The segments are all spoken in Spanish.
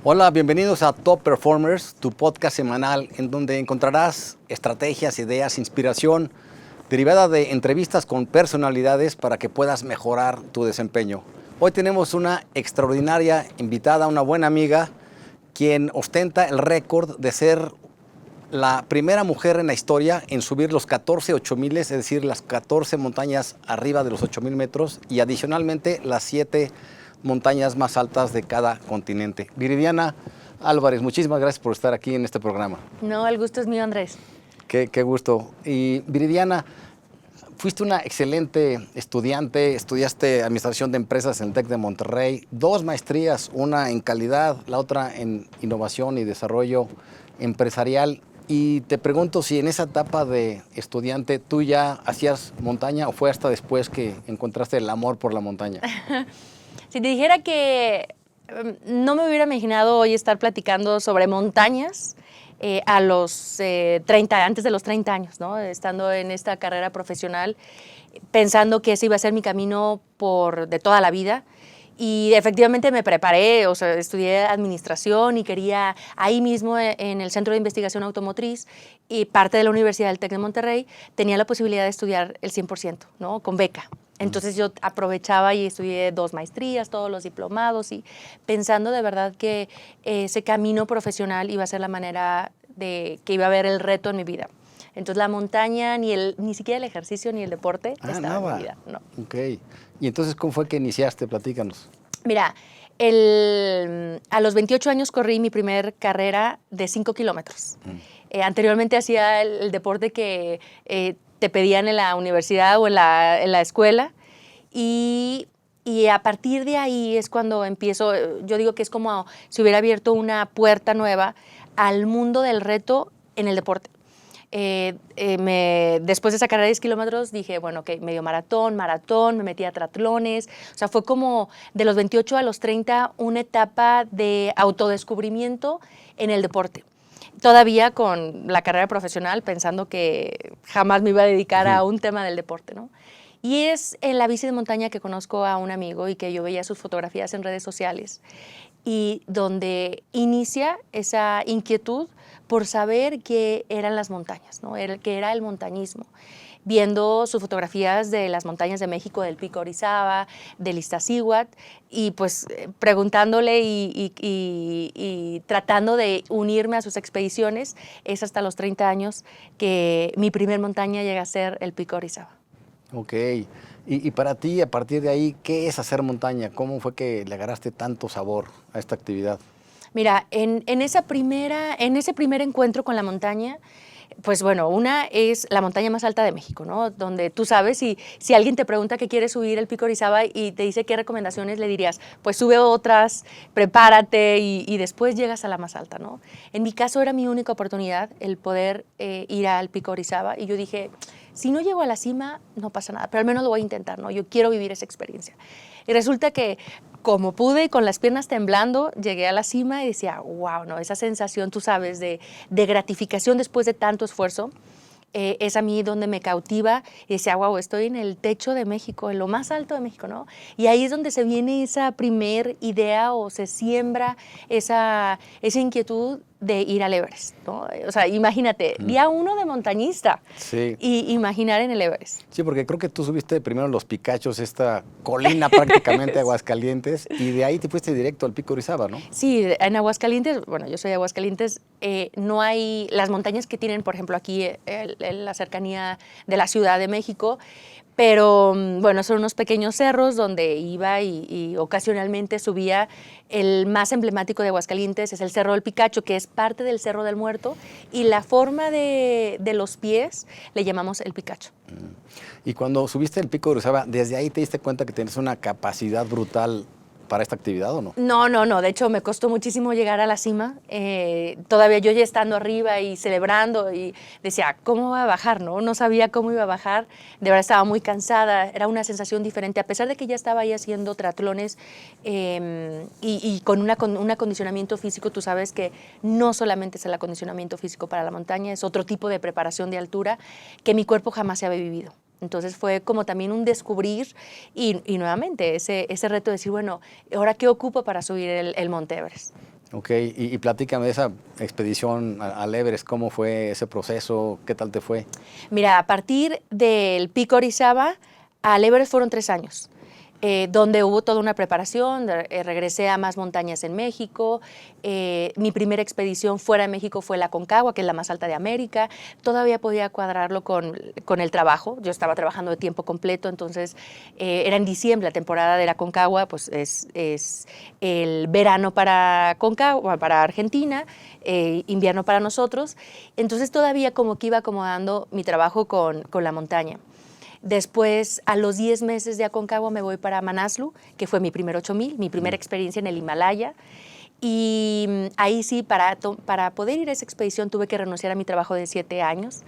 Hola, bienvenidos a Top Performers, tu podcast semanal en donde encontrarás estrategias, ideas, inspiración derivada de entrevistas con personalidades para que puedas mejorar tu desempeño. Hoy tenemos una extraordinaria invitada, una buena amiga, quien ostenta el récord de ser la primera mujer en la historia en subir los 14 8000, es decir, las 14 montañas arriba de los 8000 metros y adicionalmente las 7 montañas más altas de cada continente. Viridiana Álvarez, muchísimas gracias por estar aquí en este programa. No, el gusto es mío, Andrés. Qué gusto. Y Viridiana, fuiste una excelente estudiante, estudiaste Administración de Empresas en el TEC de Monterrey, 2 maestrías, una en calidad, la otra en Innovación y Desarrollo Empresarial. Y te pregunto si en esa etapa de estudiante tú ya hacías montaña o fue hasta después que encontraste el amor por la montaña. Si te dijera que no me hubiera imaginado hoy estar platicando sobre montañas a los 30, antes de los 30 años, ¿no? Estando en esta carrera profesional, pensando que ese iba a ser mi camino de toda la vida. Y efectivamente me preparé, o sea, estudié administración y quería ahí mismo en el Centro de Investigación Automotriz y parte de la Universidad del TEC de Monterrey, tenía la posibilidad de estudiar el 100%, ¿no? Con beca. Entonces yo aprovechaba y estudié 2 maestrías, todos los diplomados y pensando de verdad que ese camino profesional iba a ser la manera de que iba a haber el reto en mi vida. Entonces la montaña, ni siquiera el ejercicio ni el deporte estaba en mi vida. No. Ok. ¿Y entonces cómo fue que iniciaste? Platícanos. Mira, a los 28 años corrí mi primer carrera de 5 kilómetros. Anteriormente hacía el deporte que te pedían en la universidad o en la escuela y a partir de ahí es cuando empiezo, yo digo que es como si hubiera abierto una puerta nueva al mundo del reto en el deporte. Después de esa carrera de 10 kilómetros dije, bueno, ok, medio maratón, me metí a triatlones. O sea, fue como de los 28 a los 30 una etapa de autodescubrimiento en el deporte. Todavía con la carrera profesional, pensando que jamás me iba a dedicar a un tema del deporte, ¿no? Y es en la bici de montaña que conozco a un amigo y que yo veía sus fotografías en redes sociales y donde inicia esa inquietud por saber qué eran las montañas, ¿no? Qué era el montañismo. Viendo sus fotografías de las montañas de México, del Pico Orizaba, del Iztaccíhuatl, y pues preguntándole y tratando de unirme a sus expediciones, es hasta los 30 años que mi primer montaña llega a ser el Pico Orizaba. Ok. Y para ti, a partir de ahí, ¿qué es hacer montaña? ¿Cómo fue que le agarraste tanto sabor a esta actividad? Mira, en ese primer encuentro con la montaña, pues bueno, una es la montaña más alta de México, ¿no? Donde tú sabes, si alguien te pregunta que quieres subir el Pico Orizaba y te dice qué recomendaciones, le dirías, pues sube otras, prepárate y después llegas a la más alta, ¿no? En mi caso era mi única oportunidad el poder ir al Pico Orizaba y yo dije, si no llego a la cima, no pasa nada, pero al menos lo voy a intentar, ¿no? Yo quiero vivir esa experiencia. Y resulta que como pude, con las piernas temblando, llegué a la cima y decía, wow, ¿no? Esa sensación, tú sabes, de gratificación después de tanto esfuerzo, es a mí donde me cautiva y decía, wow, estoy en el techo de México, en lo más alto de México, ¿no? Y ahí es donde se viene esa primer idea o se siembra esa inquietud de ir al Everest, ¿no? O sea, imagínate, día 1 de montañista Sí. y imaginar en el Everest. Sí, porque creo que tú subiste primero los Picachos, esta colina prácticamente Aguascalientes, y de ahí te fuiste directo al Pico Orizaba, ¿no? Sí, en Aguascalientes, bueno, yo soy de Aguascalientes, no hay las montañas que tienen, por ejemplo, aquí en la cercanía de la Ciudad de México, pero bueno, son unos pequeños cerros donde iba y ocasionalmente subía. El más emblemático de Aguascalientes es el Cerro del Picacho, que es parte del Cerro del Muerto, y la forma de los pies le llamamos el Picacho. Y cuando subiste el Pico Orizaba, ¿desde ahí te diste cuenta que tienes una capacidad brutal para esta actividad o no? No. De hecho, me costó muchísimo llegar a la cima. Todavía yo ya estando arriba y celebrando y decía, ¿cómo voy a bajar? No sabía cómo iba a bajar. De verdad estaba muy cansada. Era una sensación diferente. A pesar de que ya estaba ahí haciendo triatlones y con un acondicionamiento físico, tú sabes que no solamente es el acondicionamiento físico para la montaña, es otro tipo de preparación de altura que mi cuerpo jamás se había vivido. Entonces fue como también un descubrir y nuevamente ese reto de decir, bueno, ¿ahora qué ocupo para subir el Monte Everest? Ok, y platícame de esa expedición al Everest, ¿cómo fue ese proceso? ¿Qué tal te fue? Mira, a partir del Pico Orizaba al Everest fueron 3 años. Donde hubo toda una preparación, regresé a más montañas en México, mi primera expedición fuera de México fue la Aconcagua, que es la más alta de América, todavía podía cuadrarlo con el trabajo, yo estaba trabajando de tiempo completo, entonces era en diciembre, la temporada de la Aconcagua, pues es el verano para Aconcagua, para Argentina, invierno para nosotros, entonces todavía como que iba acomodando mi trabajo con la montaña. Después, a los 10 meses de Aconcagua, me voy para Manaslu, que fue mi primer 8000, mi primera experiencia en el Himalaya. Y ahí sí, para poder ir a esa expedición, tuve que renunciar a mi trabajo de 7 años.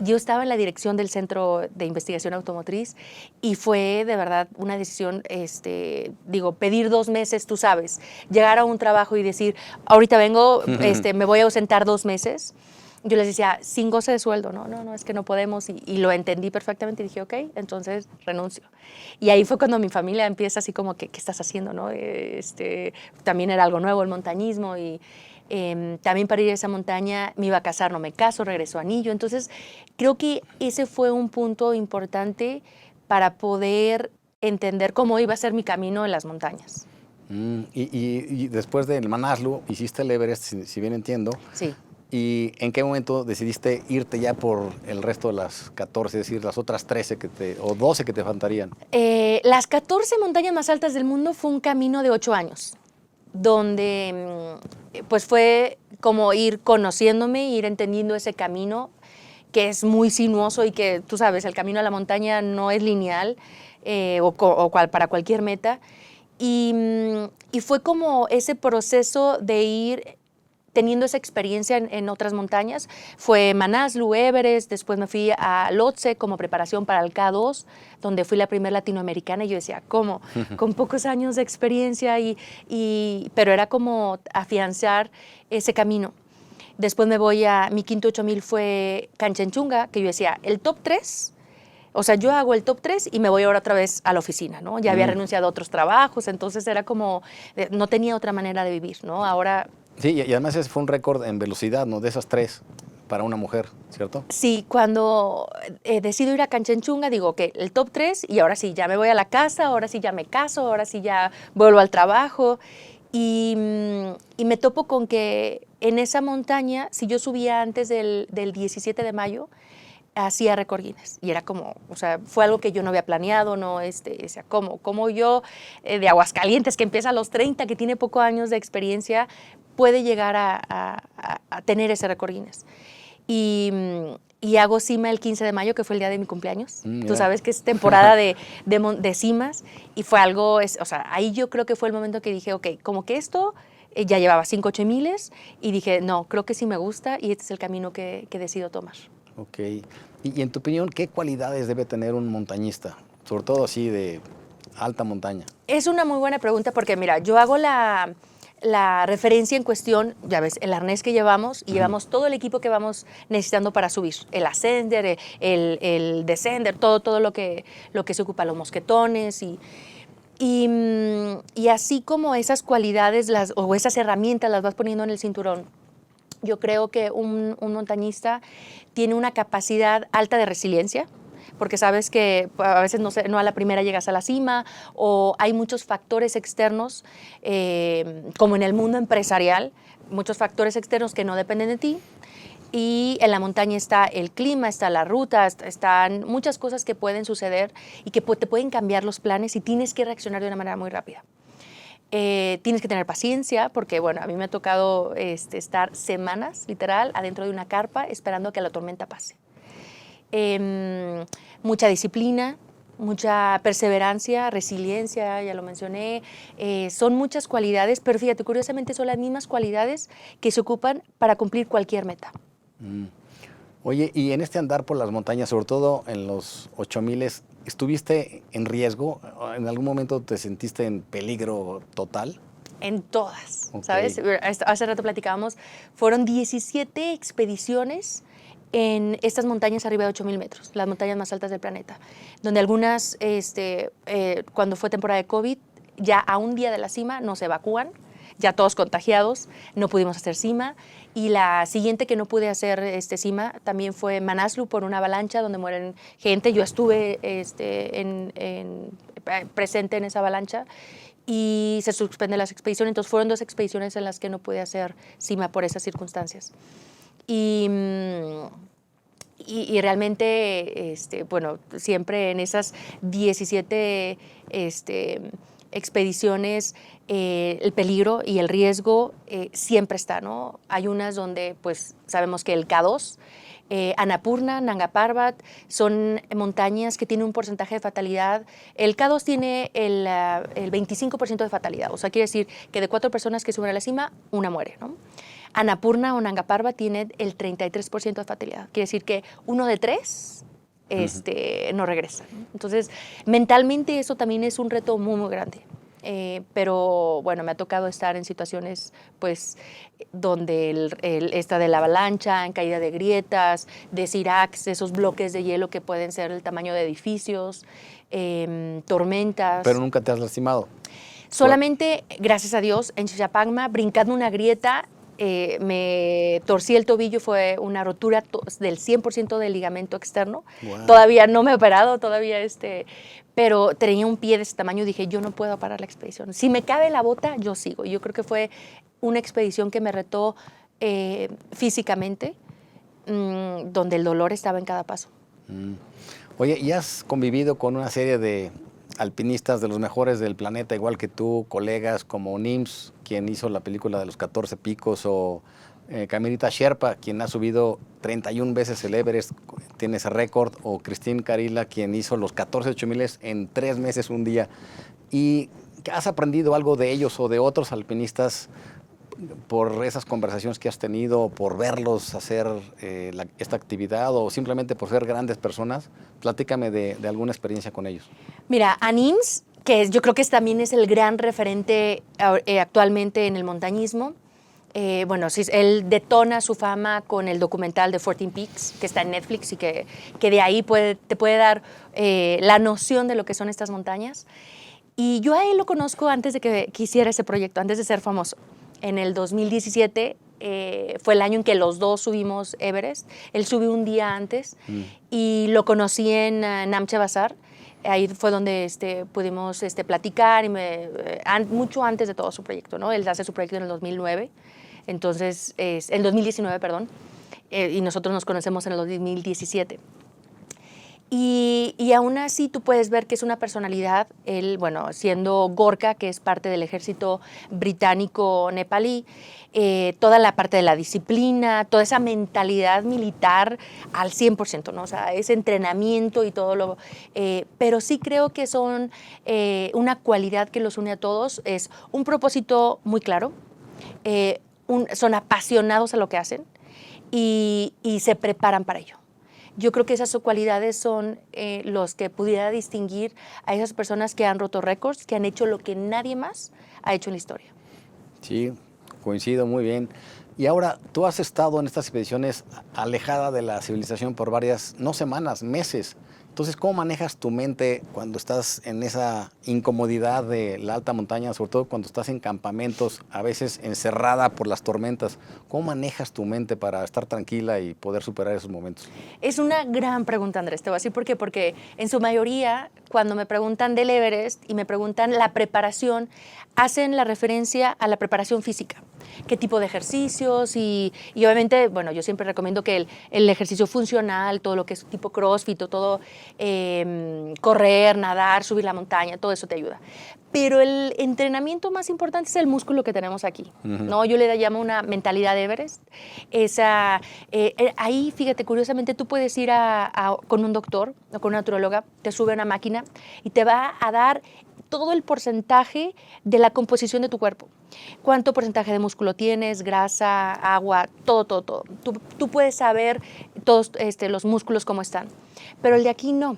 Yo estaba en la dirección del Centro de Investigación Automotriz y fue de verdad una decisión, pedir 2 meses, tú sabes, llegar a un trabajo y decir, ahorita vengo, me voy a ausentar 2 meses. Yo les decía, sin goce de sueldo, no, es que no podemos, y lo entendí perfectamente y dije, ok, entonces renuncio. Y ahí fue cuando mi familia empieza así como que, ¿qué estás haciendo? ¿No? También era algo nuevo el montañismo y también para ir a esa montaña me iba a casar, no me caso, regreso a anillo. Entonces creo que ese fue un punto importante para poder entender cómo iba a ser mi camino en las montañas. Y después del Manaslu, hiciste el Everest, si bien entiendo. Sí. ¿Y en qué momento decidiste irte ya por el resto de las 14, es decir, las otras 13 o 12 que te faltarían? Las 14 montañas más altas del mundo fue un camino de 8 años, donde pues fue como ir conociéndome, ir entendiendo ese camino que es muy sinuoso y que, tú sabes, el camino a la montaña no es lineal para cualquier meta. Y fue como ese proceso de ir teniendo esa experiencia en otras montañas. Fue Manaslu, Everest, después me fui a Lhotse como preparación para el K2, donde fui la primera latinoamericana y yo decía, ¿cómo? Con pocos años de experiencia, pero era como afianzar ese camino. Después mi quinto 8000 fue Canchenjunga, que yo decía, el top 3, o sea, yo hago el top 3 y me voy ahora otra vez a la oficina, ¿no? Ya había renunciado a otros trabajos, entonces era como, no tenía otra manera de vivir, ¿no? Ahora... Sí, y además ese fue un récord en velocidad, ¿no? De esas 3 para una mujer, ¿cierto? Sí, cuando decido ir a Canchenjunga, digo que el top 3 y ahora sí, ya me voy a la casa, ahora sí ya me caso, ahora sí ya vuelvo al trabajo. Y me topo con que en esa montaña, si yo subía antes del 17 de mayo, hacía récord Guinness. Y era como, o sea, fue algo que yo no había planeado, ¿no? O sea, como yo, de Aguascalientes, que empieza a los 30, que tiene pocos años de experiencia, puede llegar a tener ese récord Guinness. Y hago cima el 15 de mayo, que fue el día de mi cumpleaños. Tú sabes que es temporada de cimas, y fue algo, o sea, ahí yo creo que fue el momento que dije, ok, como que esto ya llevaba 5 8000 y dije, no, creo que sí me gusta y este es el camino que decido tomar. Ok. Y en tu opinión, ¿qué cualidades debe tener un montañista? Sobre todo así de alta montaña. Es una muy buena pregunta porque, mira, yo hago la referencia en cuestión, ya ves, el arnés que llevamos y llevamos todo el equipo que vamos necesitando para subir. El ascender, el descender, todo lo que se ocupa, los mosquetones y así como esas cualidades o esas herramientas las vas poniendo en el cinturón. Yo creo que un montañista tiene una capacidad alta de resiliencia, porque sabes que a veces no a la primera llegas a la cima, o hay muchos factores externos, como en el mundo empresarial, muchos factores externos que no dependen de ti. Y en la montaña está el clima, está la ruta, están muchas cosas que pueden suceder y que te pueden cambiar los planes y tienes que reaccionar de una manera muy rápida. Tienes que tener paciencia porque, bueno, a mí me ha tocado estar semanas, literal, adentro de una carpa esperando a que la tormenta pase. Mucha disciplina, mucha perseverancia, resiliencia, ya lo mencioné. Son muchas cualidades, pero fíjate, curiosamente son las mismas cualidades que se ocupan para cumplir cualquier meta. Oye, y en este andar por las montañas, sobre todo en los 8000, ¿estuviste en riesgo? ¿En algún momento te sentiste en peligro total? En todas, Okay. ¿Sabes? Hace rato platicábamos, fueron 17 expediciones en estas montañas arriba de 8000 metros, las montañas más altas del planeta, donde algunas, cuando fue temporada de COVID, ya a un día de la cima nos evacúan, ya todos contagiados, no pudimos hacer cima. Y la siguiente que no pude hacer cima también fue Manaslu por una avalancha donde mueren gente. Yo estuve presente en esa avalancha y se suspenden las expediciones. Entonces fueron 2 expediciones en las que no pude hacer cima por esas circunstancias. Y realmente, bueno, siempre en esas 17 expediciones, el peligro y el riesgo siempre está, ¿no? Hay unas donde, pues, sabemos que el K2, Annapurna, Nanga Parbat, son montañas que tienen un porcentaje de fatalidad. El K2 tiene el 25% de fatalidad, o sea, quiere decir que de 4 personas que suben a la cima, una muere, ¿no? Annapurna o Nanga Parbat tiene el 33% de fatalidad, quiere decir que 1 de 3 no regresa, ¿no? Entonces, mentalmente eso también es un reto muy, muy grande. Pero bueno, me ha tocado estar en situaciones pues donde esta de la avalancha, en caída de grietas, de siracs, esos bloques de hielo que pueden ser el tamaño de edificios, tormentas. Pero nunca te has lastimado. Solamente, gracias a Dios, en Xixapagma, brincando una grieta, me torcí el tobillo, fue una rotura del 100% del ligamento externo. Wow. Todavía no me he operado, pero tenía un pie de ese tamaño y dije, yo no puedo parar la expedición. Si me cabe la bota, yo sigo. Yo creo que fue una expedición que me retó físicamente, donde el dolor estaba en cada paso. Oye, ¿y has convivido con una serie de alpinistas de los mejores del planeta, igual que tú, colegas como Nims, quien hizo la película de los 14 picos, o Caminita Sherpa, quien ha subido 31 veces el Everest, tiene ese récord, o Christine Carila, quien hizo los 14 8000 en 3 meses, un día? ¿Y has aprendido algo de ellos o de otros alpinistas por esas conversaciones que has tenido, por verlos hacer esta actividad, o simplemente por ser grandes personas? Platícame de alguna experiencia con ellos. Mira, a Nims, que yo creo que también es el gran referente actualmente en el montañismo. Bueno, sí, él detona su fama con el documental de 14 Peaks, que está en Netflix y que de ahí te puede dar la noción de lo que son estas montañas. Y yo a él lo conozco antes de que hiciera ese proyecto, antes de ser famoso. En el 2017 fue el año en que los dos subimos Everest. Él subió un día antes y lo conocí en Namche Bazaar. Ahí fue donde pudimos platicar mucho antes de todo su proyecto, ¿no? Él hace su proyecto en el 2009, entonces, en 2019, perdón, y nosotros nos conocemos en el 2017. Y aún así tú puedes ver que es una personalidad, él, bueno, siendo Gorkha, que es parte del ejército británico nepalí, toda la parte de la disciplina, toda esa mentalidad militar al 100%, ¿no? O sea, ese entrenamiento y todo lo... pero sí creo que son una cualidad que los une a todos, es un propósito muy claro, son apasionados a lo que hacen y se preparan para ello. Yo creo que esas cualidades son los que pudiera distinguir a esas personas que han roto récords, que han hecho lo que nadie más ha hecho en la historia. Sí, coincido muy bien. Y ahora, tú has estado en estas expediciones alejada de la civilización por varias, no semanas, meses. Entonces, ¿cómo manejas tu mente cuando estás en esa incomodidad de la alta montaña, sobre todo cuando estás en campamentos, a veces encerrada por las tormentas? ¿Cómo manejas tu mente para estar tranquila y poder superar esos momentos? Es una gran pregunta, Andrés. Te voy a decir por qué. Porque en su mayoría, cuando me preguntan del Everest y me preguntan la preparación, hacen la referencia a la preparación física. ¿Qué tipo de ejercicios? Y obviamente, bueno, yo siempre recomiendo que el ejercicio funcional, todo lo que es tipo CrossFit, todo correr, nadar, subir la montaña, todo eso te ayuda. Pero el entrenamiento más importante es el músculo que tenemos aquí, ¿no? Yo le llamo una mentalidad de Everest. Ahí, fíjate, curiosamente, tú puedes ir con un doctor o con una nutrióloga, te sube a una máquina y te va a dar todo el porcentaje de la composición de tu cuerpo. ¿Cuánto porcentaje de músculo tienes, grasa, agua, todo? Tú puedes saber todos los músculos cómo están, pero el de aquí no.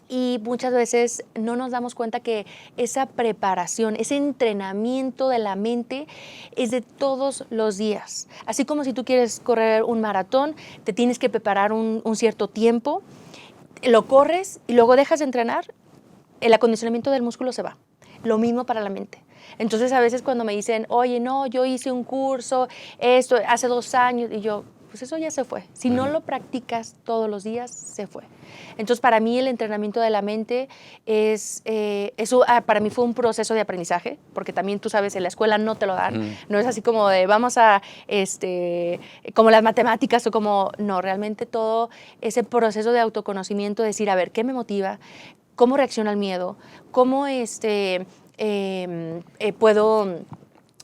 Y muchas veces no nos damos cuenta que esa preparación, ese entrenamiento de la mente es de todos los días. Así como si tú quieres correr un maratón, te tienes que preparar un cierto tiempo, lo corres y luego dejas de entrenar, el acondicionamiento del músculo se va. Lo mismo para la mente. Entonces, a veces cuando me dicen, oye, no, yo hice un curso, esto, hace 2 años, y yo, pues eso ya se fue. Si no lo practicas todos los días, se fue. Entonces, para mí el entrenamiento de la mente para mí fue un proceso de aprendizaje, porque también tú sabes, en la escuela no te lo dan. No es así como de vamos a, como las matemáticas o como, no, realmente todo ese proceso de autoconocimiento, de decir, a ver, ¿qué me motiva? ¿Cómo reacciona al miedo? ¿Cómo puedo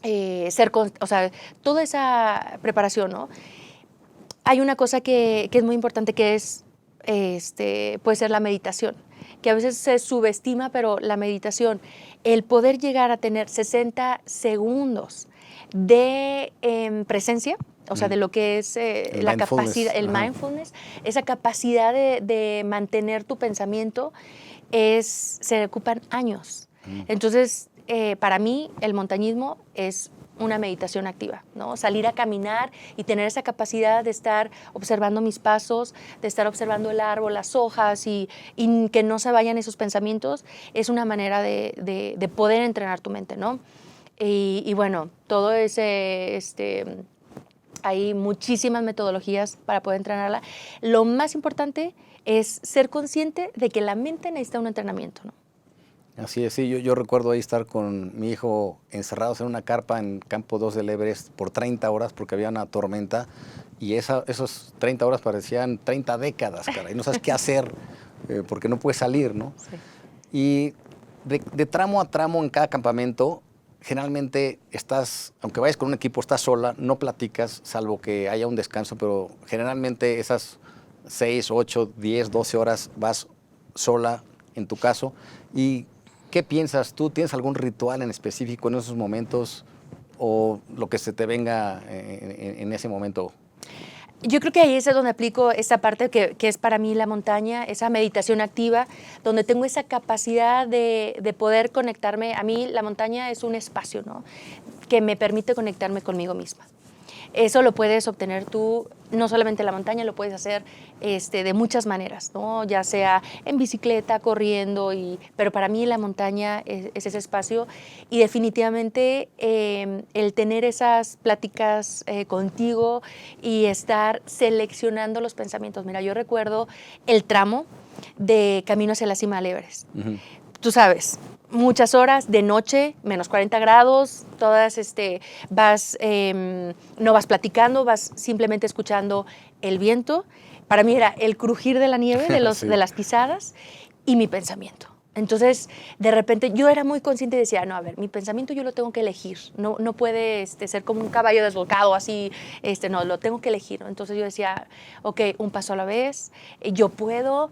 o sea, toda esa preparación, ¿no? Hay una cosa que es muy importante, que es, puede ser la meditación, que a veces se subestima, pero la meditación, el poder llegar a tener 60 segundos de presencia, o sea, de lo que es la capacidad, el mindfulness, esa capacidad de mantener tu pensamiento, se ocupan años. Entonces, para mí, el montañismo es una meditación activa, ¿no? Salir a caminar y tener esa capacidad de estar observando mis pasos, de estar observando el árbol, las hojas y que no se vayan esos pensamientos, es una manera de poder entrenar tu mente, ¿no? Y bueno, todo ese, hay muchísimas metodologías para poder entrenarla. Lo más importante es ser consciente de que la mente necesita un entrenamiento, ¿no? Así es, sí, yo recuerdo ahí estar con mi hijo encerrados en una carpa en Campo 2 del Everest por 30 horas porque había una tormenta y esos 30 horas parecían 30 décadas, cara, y no sabes qué hacer porque no puedes salir, ¿no? Sí. Y de tramo a tramo en cada campamento, generalmente aunque vayas con un equipo, estás sola, no platicas, salvo que haya un descanso, pero generalmente esas 6, 8, 10, 12 horas vas sola, en tu caso, y ¿qué piensas? ¿Tú tienes algún ritual en específico en esos momentos o lo que se te venga en ese momento? Yo creo que ahí es donde aplico esa parte que es para mí la montaña, esa meditación activa, donde tengo esa capacidad de poder conectarme. A mí la montaña es un espacio, ¿no?, que me permite conectarme conmigo misma. Eso lo puedes obtener tú, no solamente en la montaña, lo puedes hacer de muchas maneras, ¿no? Ya sea en bicicleta, corriendo, pero para mí la montaña es ese espacio y definitivamente el tener esas pláticas contigo y estar seleccionando los pensamientos. Mira, yo recuerdo el tramo de Camino hacia la cima del Everest. Tú sabes, muchas horas de noche, menos 40 grados, todas no vas platicando, vas simplemente escuchando el viento. Para mí era el crujir de la nieve, Sí. de las pisadas y mi pensamiento. Entonces, de repente, yo era muy consciente y decía, no, a ver, mi pensamiento yo lo tengo que elegir. No puede ser como un caballo desbocado, así, no, lo tengo que elegir, ¿no? Entonces yo decía, ok, un paso a la vez, yo puedo,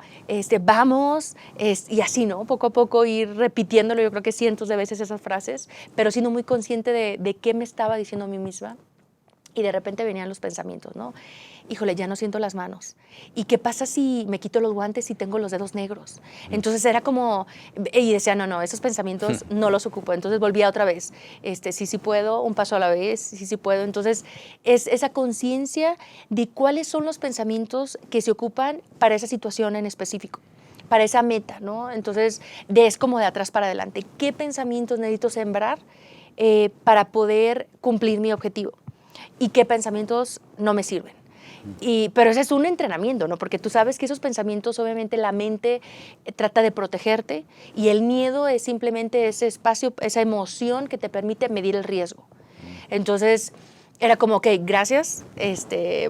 vamos, y así, ¿no? Poco a poco ir repitiéndolo, yo creo que cientos de veces esas frases, pero siendo muy consciente de qué me estaba diciendo a mí misma. Y de repente venían los pensamientos, ¿no? Híjole, ya no siento las manos. ¿Y qué pasa si me quito los guantes y tengo los dedos negros? Entonces era como, y decía, no, esos pensamientos no los ocupo. Entonces volvía otra vez, sí puedo, un paso a la vez, sí puedo. Entonces es esa conciencia de cuáles son los pensamientos que se ocupan para esa situación en específico, para esa meta, ¿no? Entonces es como de atrás para adelante. ¿Qué pensamientos necesito sembrar para poder cumplir mi objetivo? ¿Y qué pensamientos no me sirven? Pero ese es un entrenamiento, ¿no? Porque tú sabes que esos pensamientos, obviamente, la mente trata de protegerte y el miedo es simplemente ese espacio, esa emoción que te permite medir el riesgo. Entonces, era como, ok, gracias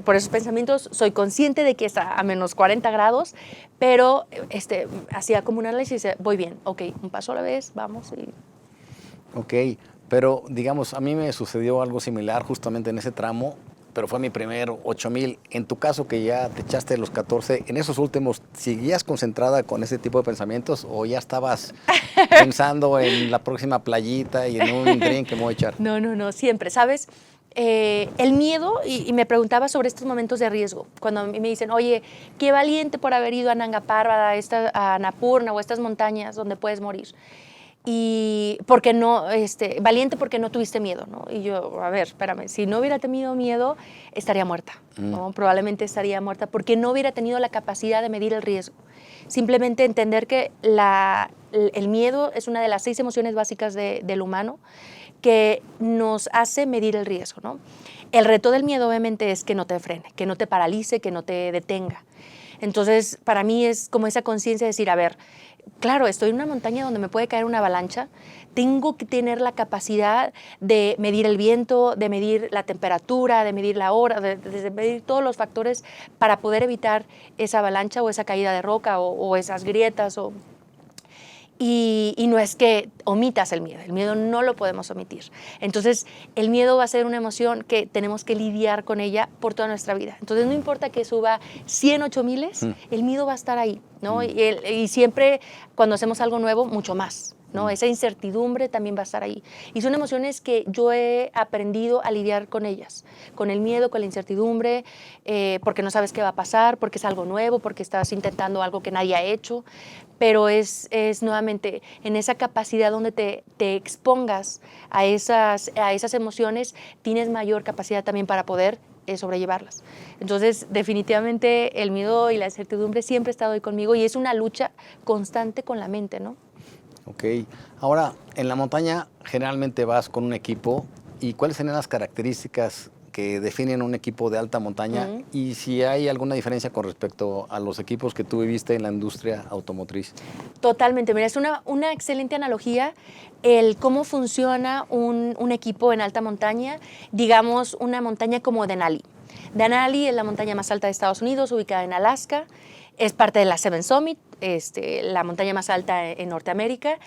por esos pensamientos, soy consciente de que está a menos 40 grados, pero hacía como un análisis y decía, voy bien, ok, un paso a la vez, vamos. Ok, pero digamos, a mí me sucedió algo similar justamente en ese tramo, pero fue mi primer 8,000. En tu caso, que ya te echaste los 14, en esos últimos, ¿seguías concentrada con ese tipo de pensamientos o ya estabas pensando en la próxima playita y en un drink que me voy a echar? No, siempre, ¿sabes? El miedo, y me preguntaba sobre estos momentos de riesgo, cuando a mí me dicen, oye, qué valiente por haber ido a Nanga Parbat, a Annapurna o a estas montañas donde puedes morir. Y porque no, valiente porque no tuviste miedo, ¿no? Y yo, a ver, espérame, si no hubiera tenido miedo, estaría muerta, ¿no? Probablemente estaría muerta porque no hubiera tenido la capacidad de medir el riesgo. Simplemente entender que el miedo es una de las 6 emociones básicas del humano que nos hace medir el riesgo, ¿no? El reto del miedo obviamente es que no te frene, que no te paralice, que no te detenga. Entonces, para mí es como esa conciencia de decir, a ver, claro, estoy en una montaña donde me puede caer una avalancha, tengo que tener la capacidad de medir el viento, de medir la temperatura, de medir la hora, de medir todos los factores para poder evitar esa avalancha o esa caída de roca o esas grietas. Y no es que omitas el miedo no lo podemos omitir. Entonces, el miedo va a ser una emoción que tenemos que lidiar con ella por toda nuestra vida. Entonces, no importa que suba 100 8000, el miedo va a estar ahí, ¿no? Y siempre cuando hacemos algo nuevo, mucho más, ¿no? Esa incertidumbre también va a estar ahí. Y son emociones que yo he aprendido a lidiar con ellas, con el miedo, con la incertidumbre, porque no sabes qué va a pasar, porque es algo nuevo, porque estás intentando algo que nadie ha hecho, pero es nuevamente en esa capacidad donde te expongas a esas emociones, tienes mayor capacidad también para poder sobrellevarlas. Entonces, definitivamente el miedo y la incertidumbre siempre ha estado ahí conmigo y es una lucha constante con la mente, ¿no? Ok. Ahora, en la montaña generalmente vas con un equipo. ¿Y cuáles serían las características que definen un equipo de alta montaña? Y si hay alguna diferencia con respecto a los equipos que tú viviste en la industria automotriz. Totalmente. Mira, es una excelente analogía el cómo funciona un equipo en alta montaña, digamos una montaña como Denali. Denali es la montaña más alta de Estados Unidos, ubicada en Alaska. Es parte de la Seven Summit, la montaña más alta en Norteamérica.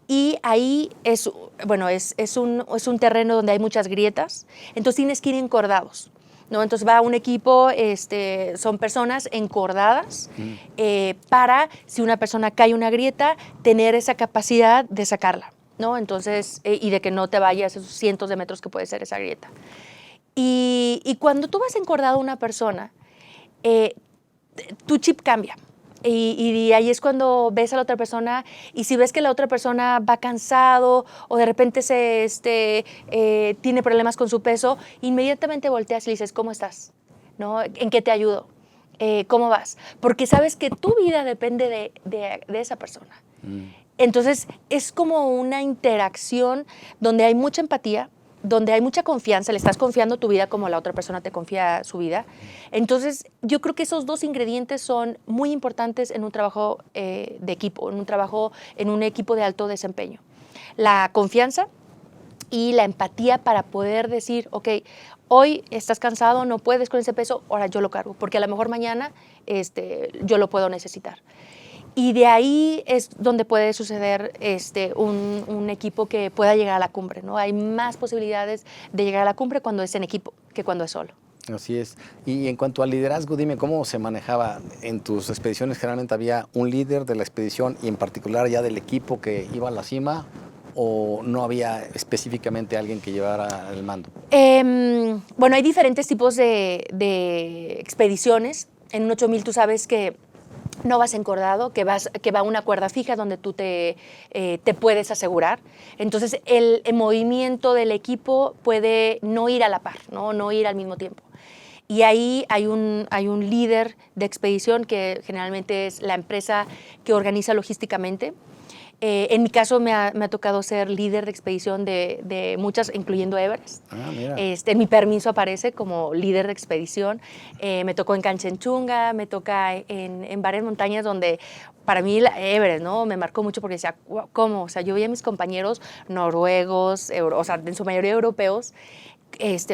Y ahí es un terreno donde hay muchas grietas, entonces tienes que ir encordados, ¿no? Entonces va un equipo, son personas encordadas para, si una persona cae una grieta, tener esa capacidad de sacarla, ¿no? Entonces, y de que no te vayas esos cientos de metros que puede ser esa grieta. Y cuando tú vas encordado a una persona, tu chip cambia. Y ahí es cuando ves a la otra persona y si ves que la otra persona va cansado o de repente tiene problemas con su peso, inmediatamente volteas y le dices, ¿cómo estás? ¿No? ¿En qué te ayudo? ¿Cómo vas? Porque sabes que tu vida depende de esa persona. Entonces es como una interacción donde hay mucha empatía, donde hay mucha confianza, le estás confiando tu vida como la otra persona te confía su vida. Entonces, yo creo que esos 2 ingredientes son muy importantes en un trabajo de equipo, en un equipo de alto desempeño. La confianza y la empatía para poder decir, ok, hoy estás cansado, no puedes con ese peso, ahora yo lo cargo, porque a lo mejor mañana yo lo puedo necesitar. Y de ahí es donde puede suceder un equipo que pueda llegar a la cumbre, ¿no? Hay más posibilidades de llegar a la cumbre cuando es en equipo que cuando es solo. Así es. Y en cuanto al liderazgo, dime, ¿cómo se manejaba en tus expediciones? ¿Generalmente había un líder de la expedición y en particular ya del equipo que iba a la cima o no había específicamente alguien que llevara el mando? Bueno, hay diferentes tipos de expediciones. En un 8000 tú sabes que no vas encordado, que va una cuerda fija donde tú te puedes asegurar. Entonces, el movimiento del equipo puede no ir a la par, no ir al mismo tiempo. Y ahí hay un líder de expedición que generalmente es la empresa que organiza logísticamente. En mi caso me ha tocado ser líder de expedición de muchas, incluyendo Everest. Mira. En mi permiso aparece como líder de expedición. Me tocó en Canchenjunga, me toca en varias montañas donde para mí Everest, ¿no? Me marcó mucho porque decía, ¿cómo? O sea, yo veía a mis compañeros noruegos, o sea, en su mayoría europeos,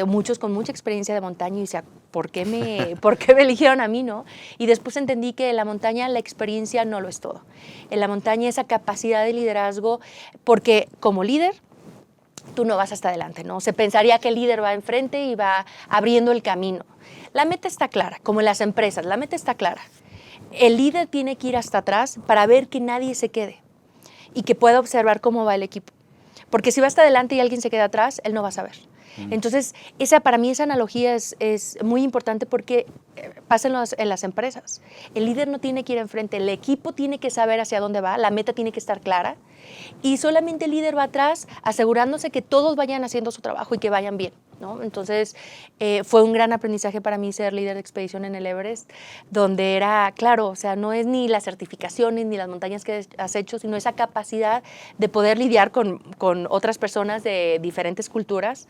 muchos con mucha experiencia de montaña y decía, ¿por qué me eligieron a mí, no? Y después entendí que en la montaña la experiencia no lo es todo. En la montaña esa capacidad de liderazgo, porque como líder tú no vas hasta adelante, ¿no? Se pensaría que el líder va enfrente y va abriendo el camino. La meta está clara, como en las empresas, la meta está clara. El líder tiene que ir hasta atrás para ver que nadie se quede y que pueda observar cómo va el equipo. Porque si va hasta adelante y alguien se queda atrás, él no va a saber. Entonces, para mí esa analogía es muy importante porque pasa en las empresas. El líder no tiene que ir enfrente, el equipo tiene que saber hacia dónde va, la meta tiene que estar clara y solamente el líder va atrás asegurándose que todos vayan haciendo su trabajo y que vayan bien. ¿no? Entonces, fue un gran aprendizaje para mí ser líder de expedición en el Everest, donde era, claro, o sea, no es ni las certificaciones ni las montañas que has hecho, sino esa capacidad de poder lidiar con otras personas de diferentes culturas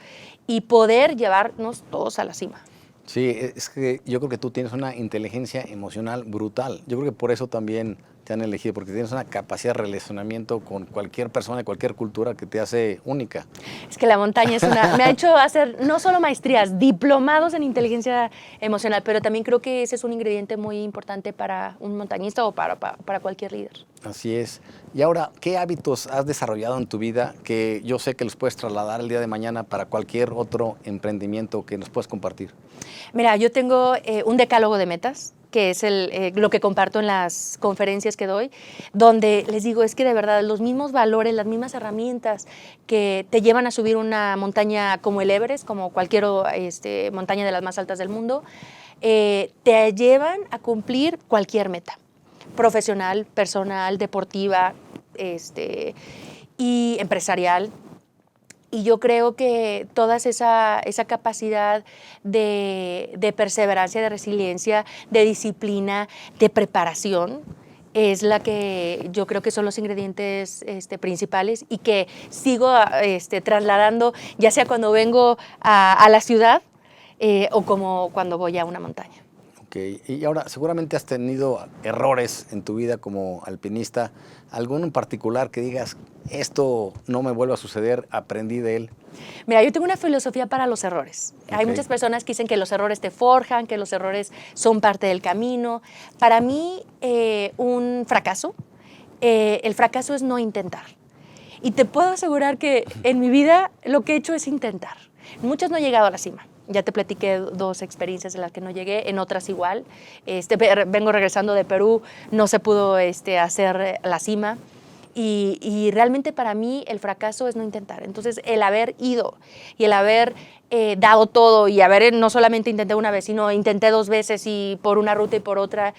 y poder llevarnos todos a la cima. Sí, es que yo creo que tú tienes una inteligencia emocional brutal. Yo creo que por eso también te han elegido, porque tienes una capacidad de relacionamiento con cualquier persona de cualquier cultura que te hace única. Es que la montaña me ha hecho hacer no solo maestrías, diplomados en inteligencia emocional, pero también creo que ese es un ingrediente muy importante para un montañista o para cualquier líder. Así es. Y ahora, ¿qué hábitos has desarrollado en tu vida que yo sé que los puedes trasladar el día de mañana para cualquier otro emprendimiento que nos puedas compartir? Mira, yo tengo un decálogo de metas, que es lo que comparto en las conferencias que doy, donde les digo, es que de verdad los mismos valores, las mismas herramientas que te llevan a subir una montaña como el Everest, como cualquier montaña de las más altas del mundo, te llevan a cumplir cualquier meta, profesional, personal, deportiva, y empresarial. Y yo creo que toda esa capacidad de perseverancia, de resiliencia, de disciplina, de preparación, es la que yo creo que son los ingredientes principales y que sigo trasladando, ya sea cuando vengo a la ciudad o como cuando voy a una montaña. Ok, y ahora seguramente has tenido errores en tu vida como alpinista, ¿alguno en particular que digas, esto no me vuelve a suceder, aprendí de él? Mira, yo tengo una filosofía para los errores. Okay. Hay muchas personas que dicen que los errores te forjan, que los errores son parte del camino. Para mí, un fracaso, el fracaso es no intentar. Y te puedo asegurar que en mi vida lo que he hecho es intentar. Muchas no he llegado a la cima. Ya te platiqué 2 experiencias en las que no llegué, en otras igual. Vengo regresando de Perú, no se pudo hacer la cima. Y realmente para mí el fracaso es no intentar. Entonces, el haber ido y el haber dado todo y haber no solamente intenté una vez, sino intenté 2 veces y por una ruta y por otra,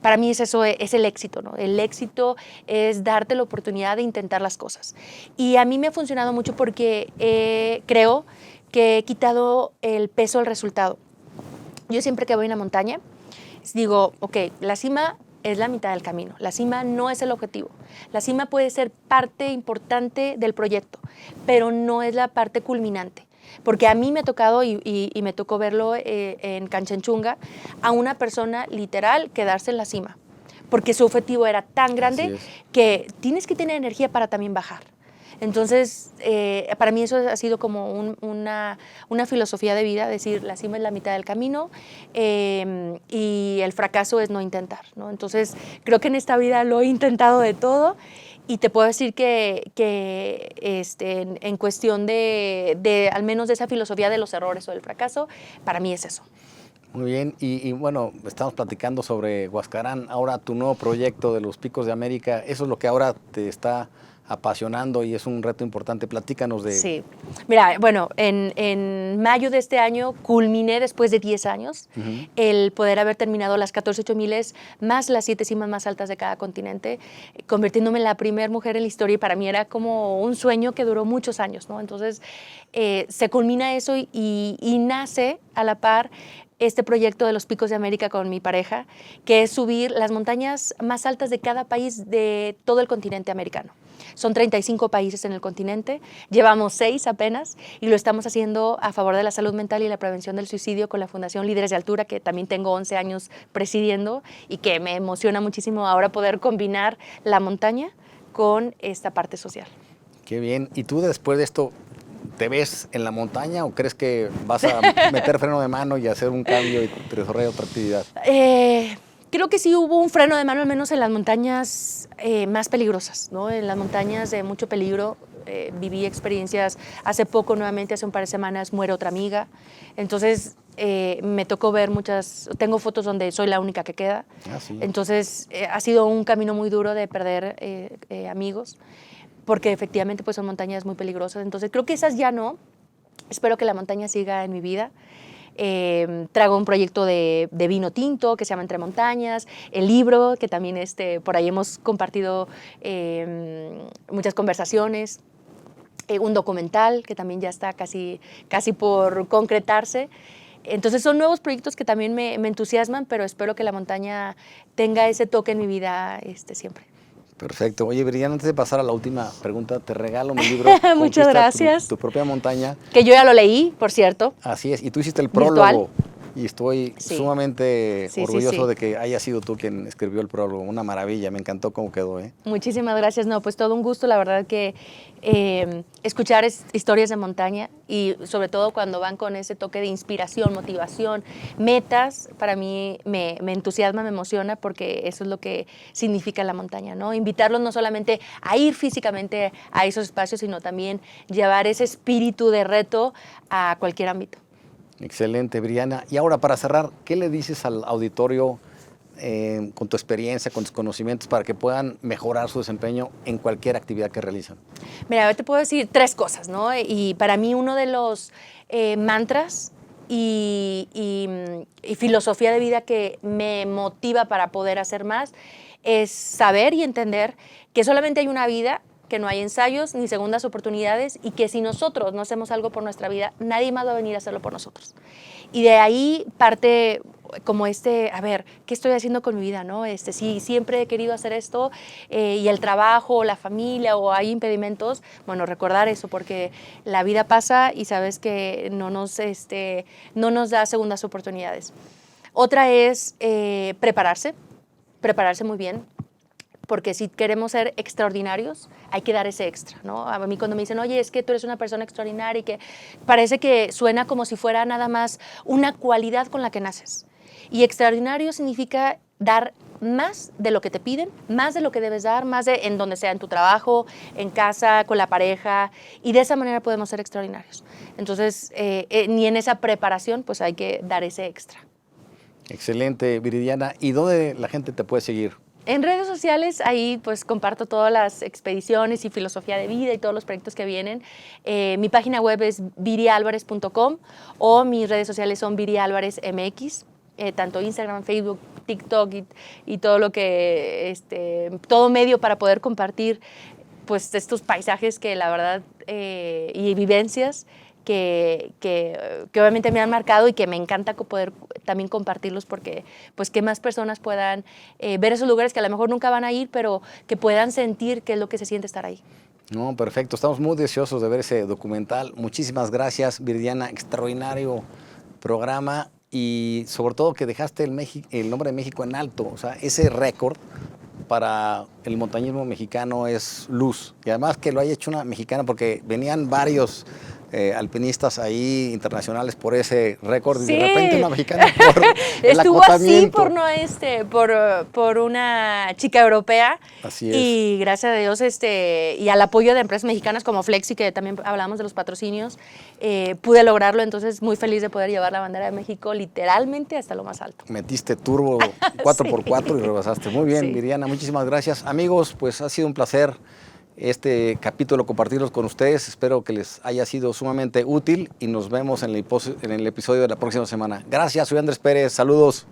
para mí eso es el éxito, ¿no? El éxito es darte la oportunidad de intentar las cosas. Y a mí me ha funcionado mucho porque creo que he quitado el peso del resultado. Yo siempre que voy a una montaña, digo, ok, la cima es la mitad del camino. La cima no es el objetivo. La cima puede ser parte importante del proyecto, pero no es la parte culminante. Porque a mí me ha tocado, y me tocó verlo en Canchenjunga, a una persona literal quedarse en la cima, porque su objetivo era tan grande que tienes que tener energía para también bajar. Entonces, para mí eso ha sido como una filosofía de vida, decir, la cima es la mitad del camino y el fracaso es no intentar, ¿no? Entonces, creo que en esta vida lo he intentado de todo y te puedo decir que en cuestión de al menos de esa filosofía de los errores o del fracaso, para mí es eso. Muy bien, y bueno, estamos platicando sobre Huascarán, ahora tu nuevo proyecto de los Picos de América, eso es lo que ahora te está apasionando y es un reto importante. Platícanos de... Sí. Mira, bueno, en mayo de este año culminé después de 10 años el poder haber terminado las 14 miles más las 7 cimas más altas de cada continente, convirtiéndome en la primera mujer en la historia y para mí era como un sueño que duró muchos años, ¿no? Entonces se culmina eso y nace a la par este proyecto de los Picos de América con mi pareja, que es subir las montañas más altas de cada país de todo el continente americano. Son 35 países en el continente, llevamos 6 apenas y lo estamos haciendo a favor de la salud mental y la prevención del suicidio con la Fundación Líderes de Altura, que también tengo 11 años presidiendo y que me emociona muchísimo ahora poder combinar la montaña con esta parte social. Qué bien. ¿Y tú después de esto te ves en la montaña o crees que vas a meter freno de mano y hacer un cambio y desarrollar otra actividad? Creo que sí hubo un freno de mano, al menos en las montañas más peligrosas, ¿no? En las montañas de mucho peligro. Viví experiencias hace poco, nuevamente hace un par de semanas, muere otra amiga. Entonces me tocó ver tengo fotos donde soy la única que queda. Sí. Entonces ha sido un camino muy duro de perder amigos, porque efectivamente pues, son montañas muy peligrosas. Entonces creo que esas ya no. Espero que la montaña siga en mi vida. Traigo un proyecto de vino tinto que se llama Entre Montañas, el libro que también por ahí hemos compartido muchas conversaciones. un documental que también ya está casi por concretarse. Entonces son nuevos proyectos que también me entusiasman, pero espero que la montaña tenga ese toque en mi vida siempre. Perfecto. Oye, Viridiana, antes de pasar a la última pregunta, te regalo mi libro. Muchas gracias. Tu propia montaña. Que yo ya lo leí, por cierto. Así es. Y tú hiciste el Virtual. prólogo. Y estoy Sí. sumamente orgulloso Sí. de que haya sido tú quien escribió el prólogo. Una maravilla. Me encantó cómo quedó, ¿eh? Muchísimas gracias. No, pues todo un gusto, la verdad que escuchar historias de montaña y sobre todo cuando van con ese toque de inspiración, motivación, metas, para mí me entusiasma, me emociona porque eso es lo que significa la montaña, ¿no? Invitarlos no solamente a ir físicamente a esos espacios, sino también llevar ese espíritu de reto a cualquier ámbito. Excelente, Viridiana. Y ahora, para cerrar, ¿qué le dices al auditorio con tu experiencia, con tus conocimientos, para que puedan mejorar su desempeño en cualquier actividad que realizan? Mira, yo te puedo decir 3 cosas, ¿no? Y para mí uno de los mantras y filosofía de vida que me motiva para poder hacer más es saber y entender que solamente hay una vida, que no hay ensayos ni segundas oportunidades y que si nosotros no hacemos algo por nuestra vida, nadie más va a venir a hacerlo por nosotros. Y de ahí parte como a ver, ¿qué estoy haciendo con mi vida, no? Si siempre he querido hacer esto y el trabajo, o la familia, o hay impedimentos, bueno, recordar eso, porque la vida pasa y sabes que no nos da segundas oportunidades. Otra es prepararse muy bien, porque si queremos ser extraordinarios, hay que dar ese extra, ¿no? A mí cuando me dicen, oye, es que tú eres una persona extraordinaria y que parece que suena como si fuera nada más una cualidad con la que naces. Y extraordinario significa dar más de lo que te piden, más de lo que debes dar, más de en donde sea, en tu trabajo, en casa, con la pareja, y de esa manera podemos ser extraordinarios. Entonces, ni en esa preparación, pues hay que dar ese extra. Excelente, Viridiana. ¿Y dónde la gente te puede seguir? En redes sociales, ahí pues comparto todas las expediciones y filosofía de vida y todos los proyectos que vienen. Mi página web es virialvarez.com o mis redes sociales son virialvarezmx, tanto Instagram, Facebook, TikTok y todo lo que, todo medio para poder compartir pues estos paisajes que la verdad y vivencias que obviamente me han marcado y que me encanta poder también compartirlos porque pues que más personas puedan ver esos lugares que a lo mejor nunca van a ir, pero que puedan sentir qué es lo que se siente estar ahí. No, perfecto. Estamos muy deseosos de ver ese documental. Muchísimas gracias, Viridiana. Extraordinario programa y sobre todo que dejaste el nombre de México en alto. O sea, ese récord para el montañismo mexicano es luz. Y además que lo haya hecho una mexicana porque venían varios alpinistas ahí internacionales por ese récord Sí. y de repente una mexicana por el estuvo así acotamiento. por una chica europea. Así es. Y gracias a Dios y al apoyo de empresas mexicanas como Flexi, que también hablamos de los patrocinios, pude lograrlo. Entonces muy feliz de poder llevar la bandera de México literalmente hasta lo más alto. Metiste turbo 4x4 y rebasaste. Muy bien, sí. Viridiana, muchísimas gracias. Amigos, pues ha sido un placer este capítulo compartirlos con ustedes. Espero que les haya sido sumamente útil y nos vemos en el episodio de la próxima semana. Gracias, soy Andrés Pérez. Saludos.